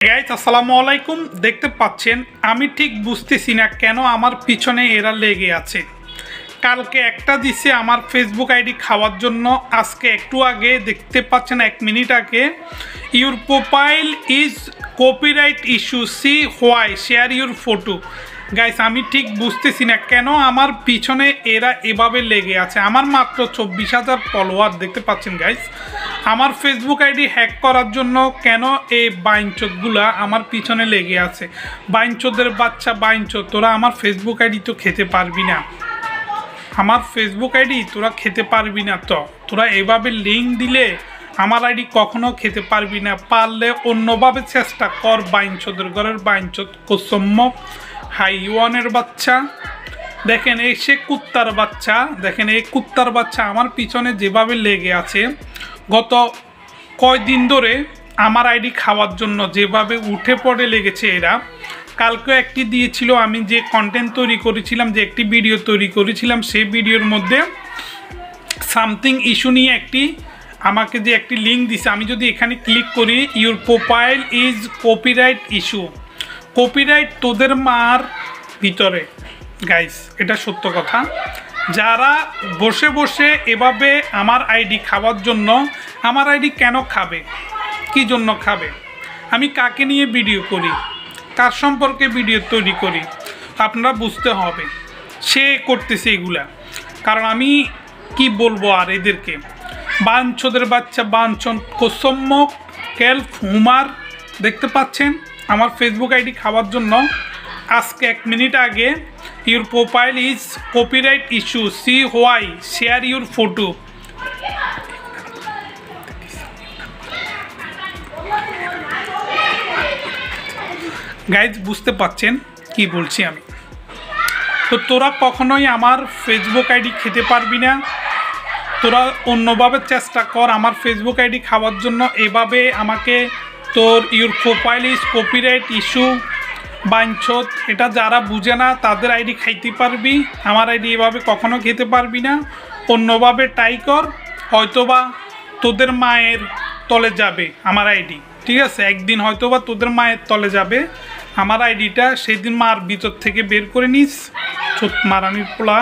Guys আসসালামু আলাইকুম। দেখতে পাচ্ছেন আমি ঠিক বুঝতেছি না কেন আমার পিছনে এরা লেগে আছে। কালকে একটা দিছে আমার ফেসবুক আইডি খাওয়ার জন্য, আজকে একটু আগে দেখতে পাচ্ছেন 1 মিনিট আগে your profile is copyright issue, see why share your photo. Guys আমি ঠিক বুঝতেছি না কেন আমার পিছনে এরা এভাবে লেগে আছে। আমার মাত্র 24,000 ফলোয়ার দেখতে পাচ্ছেন গাইস। আমার ফেসবুক আইডি হ্যাক করার জন্য কেন এই বাইনচোদগুলা আমার পিছনে লেগে আছে। বাইনচোদের বাচ্চা বাইনচোদ, তোরা আমার ফেসবুক আইডি তো খেতে পারবি না। আমার ফেসবুক আইডি তোরা খেতে পারবি না। তো তোরা এভাবে লিঙ্ক দিলে আমার আইডি কখনো খেতে পারবি না। পারলে অন্যভাবে চেষ্টা কর। বাইনচোদের ঘরের বাইনচোদ কোসম্য হাইওয়ানের বাচ্চা। দেখেন এই সে কুত্তার বাচ্চা, দেখেন এই কুত্তার বাচ্চা আমার পিছনে যেভাবে লেগে আছে গত কয়দিন ধরে আমার আইডি খাওয়ার জন্য যেভাবে উঠে পড়ে লেগেছে এরা। কালকেও একটি দিয়েছিল, আমি যে কন্টেন্ট তৈরি করেছিলাম, যে একটি ভিডিও তৈরি করেছিলাম, সেই ভিডিওর মধ্যে সামথিং ইস্যু নিয়ে আমাকে যে একটি লিঙ্ক দিছে, আমি যদি এখানে ক্লিক করি your profile is copyright issue. Copyright তোদের মার ভিতরে গাইস, এটা সত্য কথা। যারা বসে বসে এভাবে আমার আইডি খাওয়ার জন্য, আমার আইডি কেন খাবে, কি জন্য খাবে, আমি কাকে নিয়ে ভিডিও করি, কার সম্পর্কে ভিডিও তৈরি করি, আপনারা বুঝতে হবে সে করতেছে এগুলা। কারণ আমি কি বলবো আর এদেরকে, বাঞ্চদের বাচ্চা বাঞ্চন কোসম্য কেলফ হুমার দেখতে পাচ্ছেন আমার ফেসবুক আইডি খাওয়ার জন্য আজকে 1 মিনিট আগে your profile is copyright issue, see why share your photo. Guys বুঝতে পাচ্ছেন কি বলছি আমি। তো তোরা কখনোই আমার ফেসবুক আইডি খেতে পারবি না। তোরা অন্যভাবে চেষ্টা কর আমার ফেসবুক আইডি খাওয়ার জন্য। এভাবে আমাকে তোর your profile is copyright issue বাঞ্চত, এটা যারা বুঝে না তাদের আইডি খাইতে পারবি, আমার আইডি এভাবে কখনো খেতে পারবি না। অন্যভাবে ট্রাই কর, হয়তোবা তোদের মায়ের তলে যাবে আমার আইডি, ঠিক আছে? একদিন হয়তোবা তোদের মায়ের তলে যাবে আমার আইডিটা, সেদিন মার ভিতর থেকে বের করে নিস। মারানির পোলা।